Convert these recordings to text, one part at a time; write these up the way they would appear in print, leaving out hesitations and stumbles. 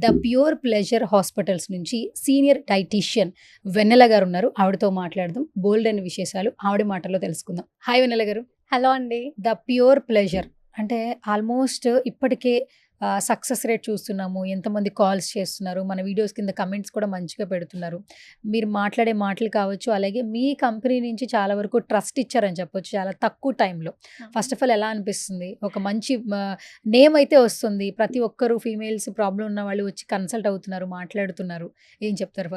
The pure pleasure hospitals నుంచి senior dietitian వెన్నెల గారు ఉన్నారు. ఆవిడతో మాట్లాడదాం. బోల్డ్ అని విశేషాలు ఆవిడ మాటల్లో తెలుసుకుందాం. హాయ్ వెన్నెల గారు. హలో అండి. ద ప్యూర్ ప్లెజర్ అంటే ఆల్మోస్ట్ ఇప్పటికే సక్సెస్ రేట్ చూస్తున్నాము. ఎంతమంది కాల్స్ చేస్తున్నారు, మన వీడియోస్ కింద కమెంట్స్ కూడా మంచిగా పెడుతున్నారు. మీరు మాట్లాడే మాటలు కావచ్చు, అలాగే మీ కంపెనీ నుంచి చాలా వరకు ట్రస్ట్ ఇచ్చారని చెప్పొచ్చు చాలా తక్కువ టైంలో. ఫస్ట్ ఆఫ్ ఆల్ ఎలా అనిపిస్తుంది? ఒక మంచి నేమ్ అయితే వస్తుంది. ప్రతి ఒక్కరు ఫీమేల్స్ ప్రాబ్లం ఉన్న వాళ్ళు వచ్చి కన్సల్ట్ అవుతున్నారు, మాట్లాడుతున్నారు. ఏం చెప్తారు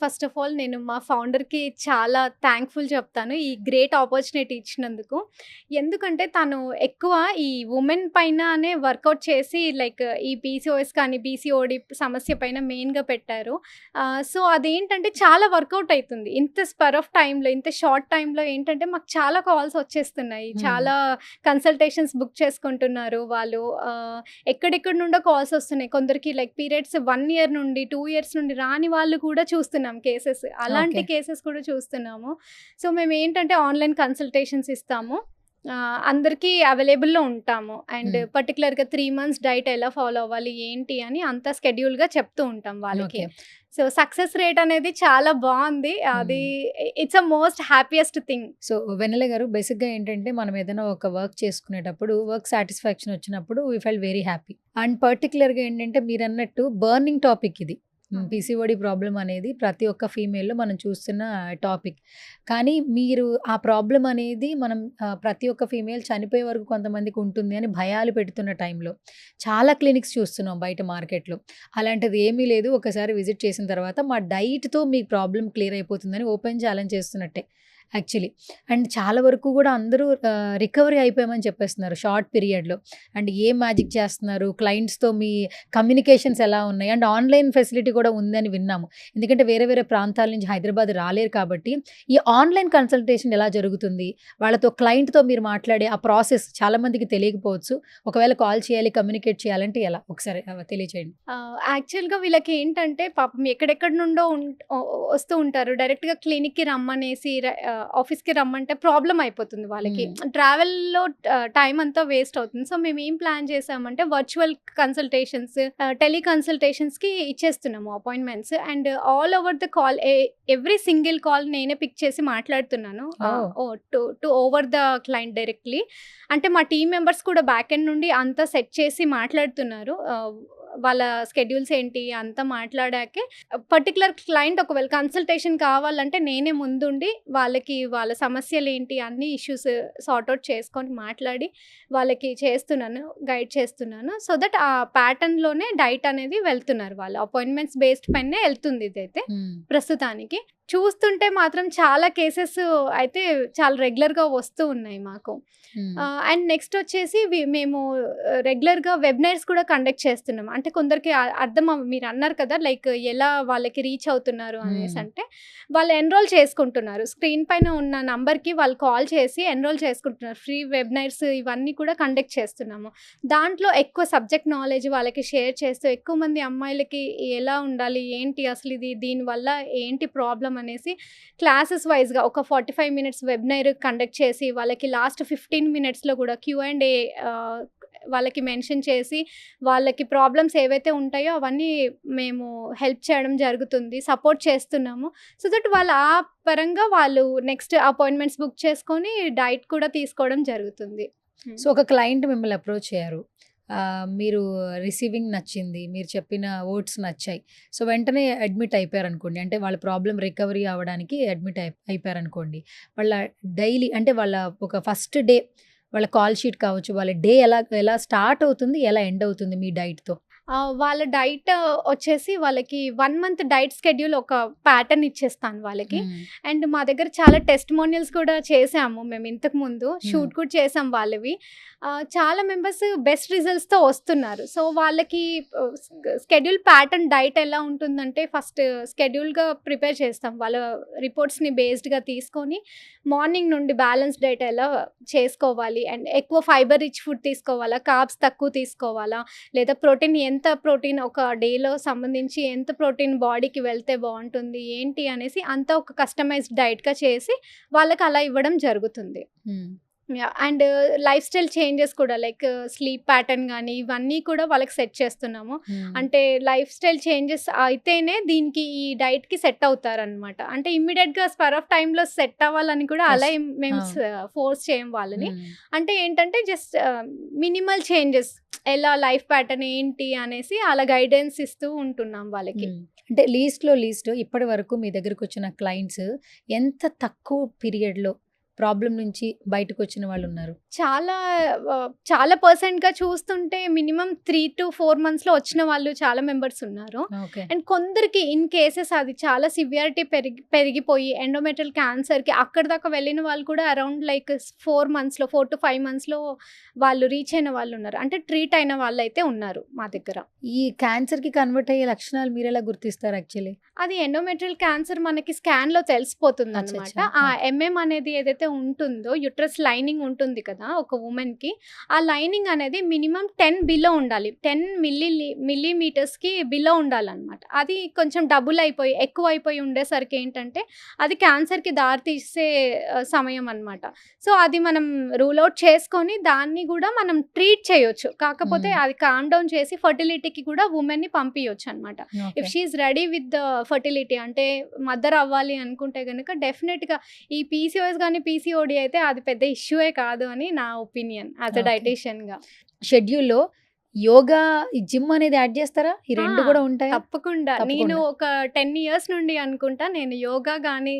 ఫస్ట్ ఆఫ్ ఆల్ నేను మా ఫౌండర్కి చాలా థ్యాంక్ఫుల్ చెప్తాను ఈ గ్రేట్ ఆపర్చునిటీ ఇచ్చినందుకు. ఎందుకంటే తను ఎక్కువ ఈ ఉమెన్ పైననే వర్కౌట్ చేసి లైక్ ఈ పీసీఓఎస్ కానీ పీసీఓడి సమస్య పైన మెయిన్గా పెట్టారు. సో అదేంటంటే చాలా వర్కౌట్ అవుతుంది. ఇంత స్పర్ ఆఫ్ టైంలో, ఇంత షార్ట్ టైంలో ఏంటంటే మాకు చాలా కాల్స్ వచ్చేస్తున్నాయి. చాలా కన్సల్టేషన్స్ బుక్ చేసుకుంటున్నారు వాళ్ళు. ఎక్కడెక్కడ నుండో కాల్స్ వస్తున్నాయి. కొందరికి లైక్ పీరియడ్స్ 1 year నుండి 2 years నుండి రాని వాళ్ళు కూడా చూస్తున్నాం కేసెస్. అలాంటి కేసెస్ కూడా చూస్తున్నాము. సో మేము ఏంటంటే ఆన్లైన్ కన్సల్టేషన్స్ ఇస్తాము. అందరికీ అవైలబుల్లో ఉంటాము. అండ్ పర్టికులర్గా 3 months డైట్ ఎలా ఫాలో అవ్వాలి ఏంటి అని అంతా స్కెడ్యూల్గా చెప్తూ ఉంటాం వాళ్ళకి. సో సక్సెస్ రేట్ అనేది చాలా బాగుంది. అది it's a most happiest thing. So Vennela garu, బేసిక్గా ఏంటంటే మనం ఏదైనా ఒక వర్క్ చేసుకునేటప్పుడు వర్క్ సాటిస్ఫాక్షన్ వచ్చినప్పుడు we fell very happy. And పర్టికులర్గా ఏంటంటే మీరు అన్నట్టు బర్నింగ్ టాపిక్ ఇది. పీసీఓడి ప్రాబ్లం అనేది ప్రతి ఒక్క ఫీమేల్లో మనం చూస్తున్న టాపిక్. కానీ మీరు ఆ ప్రాబ్లం అనేది మనం ప్రతి ఒక్క ఫీమేల్ చనిపోయే వరకు కొంతమందికి ఉంటుంది అని భయాలు పెడుతున్న టైంలో చాలా క్లినిక్స్ చూస్తున్నాం బయట మార్కెట్లో. అలాంటిది ఏమీ లేదు. ఒకసారి విజిట్ చేసిన తర్వాత మా డైట్తో మీ ప్రాబ్లం క్లియర్ అయిపోతుందని ఓపెన్ ఛాలెంజ్ చేస్తున్నట్టే యాక్చువల్లీ. అండ్ చాలా వరకు కూడా అందరూ రికవరీ అయిపోయామని చెప్పేస్తున్నారు షార్ట్ పీరియడ్లో. అండ్ ఏం మ్యాజిక్ చేస్తున్నారు, క్లయింట్స్తో మీ కమ్యూనికేషన్స్ ఎలా ఉన్నాయి, అండ్ ఆన్లైన్ ఫెసిలిటీ కూడా ఉందని విన్నాము. ఎందుకంటే వేరే వేరే ప్రాంతాల నుంచి హైదరాబాద్ రాలేరు కాబట్టి ఈ ఆన్లైన్ కన్సల్టేషన్ ఎలా జరుగుతుంది, వాళ్ళతో క్లయింట్తో మీరు మాట్లాడే ఆ ప్రాసెస్ చాలామందికి తెలియకపోవచ్చు. ఒకవేళ కాల్ చేయాలి, కమ్యూనికేట్ చేయాలంటే ఎలా, ఒకసారి తెలియచేయండి. యాక్చువల్గా వీళ్ళకి ఏంటంటే పాపం ఎక్కడెక్కడ నుండో వస్తూ ఉంటారు. డైరెక్ట్గా క్లినిక్కి రమ్మనేసి ఆఫీస్కి రమ్మంటే ప్రాబ్లం అయిపోతుంది వాళ్ళకి. ట్రావెల్లో టైం అంతా వేస్ట్ అవుతుంది. సో మేము ఏం ప్లాన్ చేసామంటే వర్చువల్ కన్సల్టేషన్స్, టెలికన్సల్టేషన్స్కి ఇచ్చేస్తున్నాము appointments. And all over the call, every single call నేనే పిక్ చేసి మాట్లాడుతున్నాను to over the client directly. అంటే మా టీమ్ మెంబర్స్ కూడా బ్యాక్ ఎండ్ నుండి అంతా సెట్ చేసి మాట్లాడుతున్నారు. వాళ్ళ స్కెడ్యూల్స్ ఏంటి అంతా మాట్లాడాకే పర్టికులర్ క్లయింట్ ఒకవేళ కన్సల్టేషన్ కావాలంటే నేనే ముందుండి వాళ్ళకి వాళ్ళ సమస్యలు ఏంటి అన్ని ఇష్యూస్ సార్ట్అవుట్ చేసుకొని మాట్లాడి వాళ్ళకి చేస్తున్నాను, గైడ్ చేస్తున్నాను. సో దట్ ఆ ప్యాటర్న్లోనే డైట్ అనేది వెళ్తున్నారు. వాళ్ళు అపాయింట్మెంట్స్ బేస్డ్ పైనే వెళ్తుంది ఇదైతే ప్రస్తుతానికి. చూస్తుంటే మాత్రం చాలా కేసెస్ అయితే చాలా రెగ్యులర్గా వస్తూ ఉన్నాయి మాకు. అండ్ నెక్స్ట్ వచ్చేసి మేము రెగ్యులర్గా వెబినార్స్ కూడా కండక్ట్ చేస్తున్నాం. అంటే కొందరికి అర్థం మీరు అన్నారు కదా లైక్ ఎలా వాళ్ళకి రీచ్ అవుతున్నారు అనేసి. అంటే వాళ్ళు ఎన్రోల్ చేసుకుంటున్నారు. స్క్రీన్ పైన ఉన్న నంబర్కి వాళ్ళు కాల్ చేసి ఎన్రోల్ చేసుకుంటున్నారు. ఫ్రీ వెబినార్స్ ఇవన్నీ కూడా కండక్ట్ చేస్తున్నాము. దాంట్లో ఎక్కువ సబ్జెక్ట్ నాలెడ్జ్ వాళ్ళకి షేర్ చేస్తూ ఎక్కువ మంది అమ్మాయిలకి ఎలా ఉండాలి ఏంటి అసలు ఇది దీనివల్ల ఏంటి ప్రాబ్లం అనేసి క్లాసెస్ వైజ్గా ఒక 45 minutes వెబినార్ కండక్ట్ చేసి వాళ్ళకి లాస్ట్ 15 minutesలో కూడా Q&A వాళ్ళకి మెన్షన్ చేసి వాళ్ళకి ప్రాబ్లమ్స్ ఏవైతే ఉంటాయో అవన్నీ మేము హెల్ప్ చేయడం జరుగుతుంది, సపోర్ట్ చేస్తున్నాము. సో దట్ వాళ్ళు ఆ పరంగా వాళ్ళు నెక్స్ట్ అపాయింట్మెంట్స్ బుక్ చేసుకొని డైట్ కూడా తీసుకోవడం జరుగుతుంది. సో ఒక క్లయింట్ మిమ్మల్ని అప్రోచ్ అయ్యారు, మీరు రిసీవింగ్ నచ్చింది, మీరు చెప్పిన వర్డ్స్ నచ్చాయి. సో వెంటనే అడ్మిట్ అయిపోయారనుకోండి, అంటే వాళ్ళ ప్రాబ్లం రికవరీ అవ్వడానికి అడ్మిట్ అయిపోయారనుకోండి. వాళ్ళ డైలీ అంటే వాళ్ళ ఒక ఫస్ట్ డే వాళ్ళ కాల్ షీట్ కావచ్చు, వాళ్ళ డే ఎలా స్టార్ట్ అవుతుంది, ఎలా ఎండ్ అవుతుంది మీ డైట్తో? వాళ్ళ డైట్ వచ్చేసి వాళ్ళకి 1 month డైట్ స్కెడ్యూల్ ఒక ప్యాటర్న్ ఇచ్చేస్తాను వాళ్ళకి. అండ్ మా దగ్గర చాలా టెస్టిమోనియల్స్ కూడా చేసాము మేము ఇంతకు ముందు, షూట్ కూడా చేసాం వాళ్ళవి. చాలా మెంబర్స్ బెస్ట్ రిజల్ట్స్తో వస్తున్నారు. సో వాళ్ళకి స్కెడ్యూల్ ప్యాటర్న్ డైట్ ఎలా ఉంటుందంటే ఫస్ట్ స్కెడ్యూల్గా ప్రిపేర్ చేస్తాం. వాళ్ళ రిపోర్ట్స్ని బేస్డ్గా తీసుకొని మార్నింగ్ నుండి బ్యాలెన్స్ డైట్ ఎలా చేసుకోవాలి, అండ్ ఎక్కువ ఫైబర్ రిచ్ ఫుడ్ తీసుకోవాలా, కార్బ్స్ తక్కువ తీసుకోవాలా, లేదా ప్రోటీన్ ఎంత ప్రోటీన్ ఒక డేలో సంబంధించి ఎంత ప్రోటీన్ బాడీకి వెళ్తే బాగుంటుంది ఏంటి అనేసి అంతా ఒక కస్టమైజ్డ్ డైట్గా చేసి వాళ్ళకి అలా ఇవ్వడం జరుగుతుంది. అండ్ లైఫ్ స్టైల్ చేంజెస్ కూడా లైక్ స్లీప్ ప్యాటర్న్ గానీ ఇవన్నీ కూడా వాళ్ళకి సెట్ చేస్తున్నాము. అంటే లైఫ్ స్టైల్ చేంజెస్ అయితేనే దీనికి ఈ డైట్‌కి సెట్ అవుతారనమాట. అంటే ఇమ్మీడియేట్‌గా స్పర్ ఆఫ్ టైమ్‌లో సెట్ అవ్వాలని కూడా అలా కష్ ఏం మేము ఆ! ఫోర్స్ చేయం వాళ్ళని. హ్మ్. అంటే ఏంటంటే జస్ట్ మినిమల్ చేంజెస్ ఎలా లైఫ్ ప్యాటర్న్ ఏంటి అనేసి అలా గైడెన్స్ ఇస్తూ ఉంటున్నాం వాళ్ళకి. అంటే లీస్ట్‌లో లీస్ట్ ఇప్పటి వరకు మీ దగ్గరకొచ్చిన క్లయింట్స్ ఎంత తక్కువ పీరియడ్‌లో ప్రాబ్లమ్ నుంచి బయటకొచ్చిన వాళ్ళున్నారు? చాలా పర్సెంట్‌గా చూస్తుంటే మినిమమ్ 3-4 మంత్స్‌లో వచ్చిన వాళ్ళు చాలా మెంబర్స్ ఉన్నారు. ఓకే. అండ్ కొందరికి ఇన్ కేసెస్ అది చాలా సివియారిటీ పెరిగిపోయి ఎండోమెట్రియల్ క్యాన్సర్‌కి అక్కడి దాకా వెళ్ళిన వాళ్ళు కూడా అరౌండ్ లైక్ 4-5 మంత్స్‌లో వాళ్ళు రీచ్ అయిన వాళ్ళున్నారు. అంటే ట్రీట్ అయిన వాళ్ళైతే ఉన్నారు మా దగ్గర. ఈ క్యాన్సర్‌కి కన్వర్ట్ అయ్యే లక్షణాలు మీరెలా గుర్తిస్తారు యాక్చువల్లీ? అది ఎండోమెట్రియల్ క్యాన్సర్ మనకి స్కాన్‌లో తెలిసిపోతుందనమాట. అచ్చచ్చా! ఆ ఓకే. ఎంఎం అనేది ఏదైతే ఉంటుందో యుట్రస్ లైనింగ్ ఉంటుంది కదా! ఒక వుమెన్‌కి. ఆ లైనింగ్ అనేది మినిమమ్ 10 బిలో ఉండాలి. 10 మిల్లీమీటర్స్‌కి బిలో ఉండాలనమాట. అది కొంచెం డబుల్ అయిపోయి, ఎక్కువైపోయి ఉండేసరికి ఏంటంటే అది క్యాన్సర్‌కి దారితీసే సమయం అనమాట. సో, అది మనం రూల్ ఔట్ చేసుకొని దాన్ని గూడా మనం ట్రీట్ చేయొచ్చు. కాకపోతే అది కామ్ డౌన్ చేసి ఫెర్టిలిటీకి కూడా వుమెన్‌ని పంపియొచ్చనమాట. Okay. If she is ready with the fertility అంటే మదర్ అవ్వాలి అనుకుంటే గనుక డెఫినెట్‌గా ఈ పీసీఓఎస్ గాని, పీసీఓడీ అయితే అది పెద్ద ఇష్యూయే కాదు అని నా ఒపీనియన్ యాస్ ఎ ఓకే. డైటీషియన్‌గా. షెడ్యూల్‌లో యోగా, ఈ జిమ్ అనేది యాడ్ చేస్తారా? ఈ ఆ! 2 కూడా ఉంటాయా? తప్పకుండా. నేను తప్పకుండా. ఒక 10 ఇయర్స్ నుండి అనుకుంటా నేను యోగా గాని,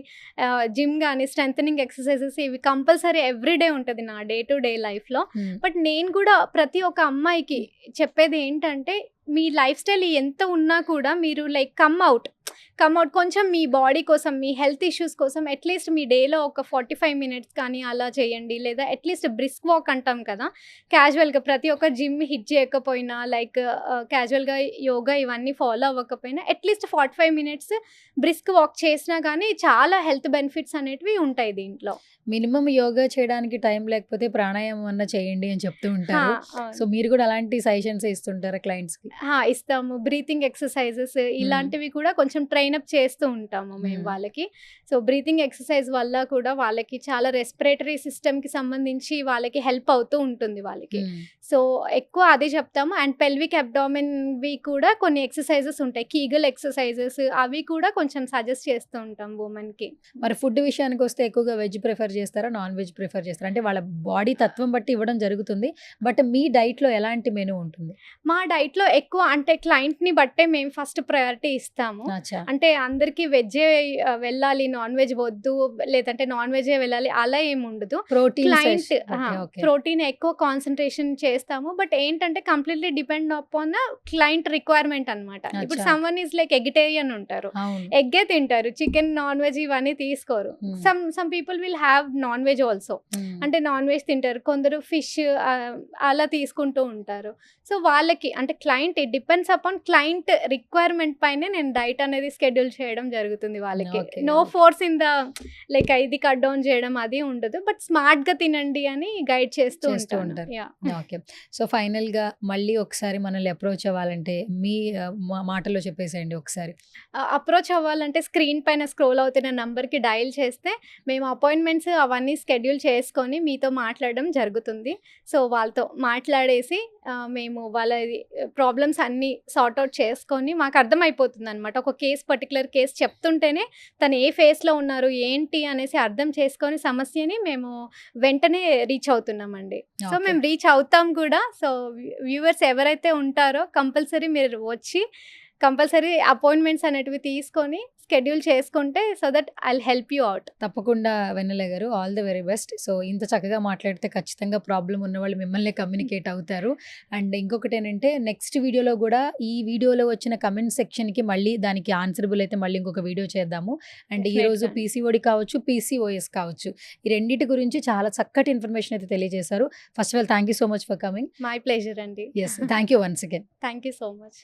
జిమ్ గాని, స్ట్రెంథెనింగ్ ఎక్సర్‌సైజెస్ ఇవి కంపల్సరీ ఎవ్రీ డే ఉంటది నా డే టు డే లైఫ్‌లో. హ్మ్. బట్ నేను కూడా ప్రతి ఒక్క అమ్మాయికి చెప్పేది ఏంటంటే, మీ లైఫ్ స్టైల్ ఎంత ఉన్నా కూడా మీరు లైక్ కమ్ అవుట్ కొంచెం మీ బాడీ కోసం, మీ హెల్త్ ఇష్యూస్ కోసం అట్‌లీస్ట్ మీ డేలో ఒక 45 మినిట్స్ కానీ అలా చేయండి. లేదా అట్‌లీస్ట్ బ్రిస్క్ వాక్ అంటాం కదా! క్యాజువల్‌గా ప్రతి ఒక్క జిమ్ హిట్ చేయకపోయినా లైక్ క్యాజువల్‌గా యోగా ఇవన్నీ ఫాలో అవ్వకపోయినా అట్‌లీస్ట్ 45 మినిట్స్ బ్రిస్క్ వాక్ చేసినా గానీ చాలా హెల్త్ బెనిఫిట్స్ అనేటివి ఉంటాయి దీంట్లో. మినిమమ్ యోగా చేయడానికి టైం లేకపోతే ప్రాణాయామం అన్నా చేయండి అని చెప్తూ ఆ! ఉంటారు. సో, అవును. మీరు కూడా అలాంటి సజెషన్స్ ఇస్తుంటారా క్లయింట్స్‌కి? ఇస్తాము. బ్రీతింగ్ ఎక్సర్‌సైజెస్ హ్మ్. ఇలాంటివి కూడా కొంచెం ట్రైన్ అప్ చేస్తూ ఉంటాము మేము హ్మ్. వాళ్ళకి. సో, బ్రీతింగ్ ఎక్సర్‌సైజ్ వల్ల కూడా వాళ్ళకి చాలా రెస్పిరేటరీ సిస్టమ్‌కి సంబంధించి వాళ్ళకి హెల్ప్ అవుతూ ఉంటుంది వాళ్ళకి. హ్మ్. సో, ఎక్కువ అదే చెప్తాము. అండ్ పెల్విక్ అబ్డామెన్‌వి కూడా కొన్ని ఎక్సర్‌సైజెస్ ఉంటాయి. కీగల్ ఎక్సర్‌సైజెస్ అవి కూడా కొంచెం సజెస్ట్ చేస్తూ ఉంటాం వుమెన్‌కి. మరి ఫుడ్ విషయానికొస్తే ఎక్కువగా వెజ్ ప్రిఫర్ చేస్తారా? నాన్ వెజ్ ప్రిఫర్ చేస్తారా? అంటే వాళ్ళ బాడీ తత్వం బట్టి ఇవ్వడం జరుగుతుంది. బట్ మీ డైట్‌లో ఎలాంటి మెనూ ఉంటుంది? మా డైట్‌లో ఎక్కువ అంటే క్లయింట్‌ని బట్టే మేము ఫస్ట్ ప్రయారిటీ ఇస్తాము. అచ్చా! అంటే అందరికీ వెజ్జే వెళ్ళాలి, నాన్ వెజ్ వద్దు, లేదంటే నాన్ వెజ్జే వెళ్ళాలి అలా ఏముండదు. Protein client okay. Okay. Protein ఎక్కువ కాన్సంట్రేషన్ చేస్తాము. బట్ ఏంటంటే completely depend upon client requirement అనమాట. ఇప్పుడు అచ్చా! సమ్‌వన్ ఈస్ లైక్ ఎగిటేరియన్ ఉంటారు. అవును. ఎగ్గే తింటారు. చికెన్, నాన్ వెజ్ ఇవన్నీ తీసుకోరు. హ్మ్. Some people will have non veg also. హ్మ్. అంటే నాన్ వెజ్ తింటారు. కొందరు ఫిష్ అలా తీసుకుంటూ ఉంటారు. సో, వాళ్ళకి అంటే client it depends upon client requirement పైనే నేను డైట్ అనేది షెడ్యూల్ చేయడం జరుగుతుంది వాళ్ళకి. Okay. No okay. Force in the like ఇది కట్ డౌన్ చేయడం అది ఉండదు. బట్ స్మార్ట్‌గా తినండి అని గైడ్ చేస్తూ చేస్తూ ఉంటాను. ఉంటారు. యాహ్! ఓకే. సో, ఫైనల్‌గా మళ్ళీ ఒకసారి మనల్ని అప్రోచ్ అవ్వాలంటే మీ మాటల్లో చెప్పేసేయండి ఒకసారి. అప్రోచ్ అవ్వాలంటే స్క్రీన్ పైన స్క్రోల్ అవుతున్న నంబర్‌కి డయల్ చేస్తే మేము అపాయింట్మెంట్స్ అవన్నీ షెడ్యూల్ చేసుకొని మీతో మాట్లాడడం జరుగుతుంది. సో, వాళ్ళతో మాట్లాడేసి మేము వాళ్ళది ప్రాబ్లమ్స్ అన్నీ సార్ట్ ఔట్ చేసుకొని మాకు అర్థమైపోతుందనమాట. ఒక పర్టిక్యులర్ కేస్ చెప్తుంటేనే తను ఏ ఫేజ్‌లో ఉన్నారు, ఏంటి అనేసి అర్థం చేసుకొని సమస్యని మేము వెంటనే రీచ్ అవుతున్నామండి. So, okay. మేము రీచ్ అవుతాం కూడా. సో, వ్యూవర్స్ ఎవరైతే ఉంటారో కంపల్సరీ మీరు వచ్చి కంపల్సరీ అపాయింట్మెంట్స్ అనేటివి తీసుకొని షెడ్యూల్ చేసుకుంటే so that I'll help you out. తప్పకుండా వెన్నెల గారు. All the very best. So, ఇంత చక్కగా మాట్లాడితే ఖచ్చితంగా ప్రాబ్లమ్ ఉన్నవాళ్ళు మిమ్మల్నే కమ్యూనికేట్ అవుతారు. అండ్ ఇంకొకటేంటంటే నెక్స్ట్ వీడియోలో గూడా ఈ వీడియోలో వచ్చిన కమెంట్ సెక్షన్‌కి మళ్ళీ దానికి ఆన్సరబుల్ అయితే మళ్ళీ ఇంకొక వీడియో చేద్దాము. అండ్ ఈరోజు డెఫినెట్‌గా. పీసీఓడి కావచ్చు, పీసీఓఎస్ కావచ్చు. ఈ రెండిటి గురించి చాలా చక్కటి ఇన్ఫర్మేషన్ అయితే తెలియజేశారు. First of all thank you so much for coming. My pleasure అండి. Yes. Thank you once again. Thank you so much.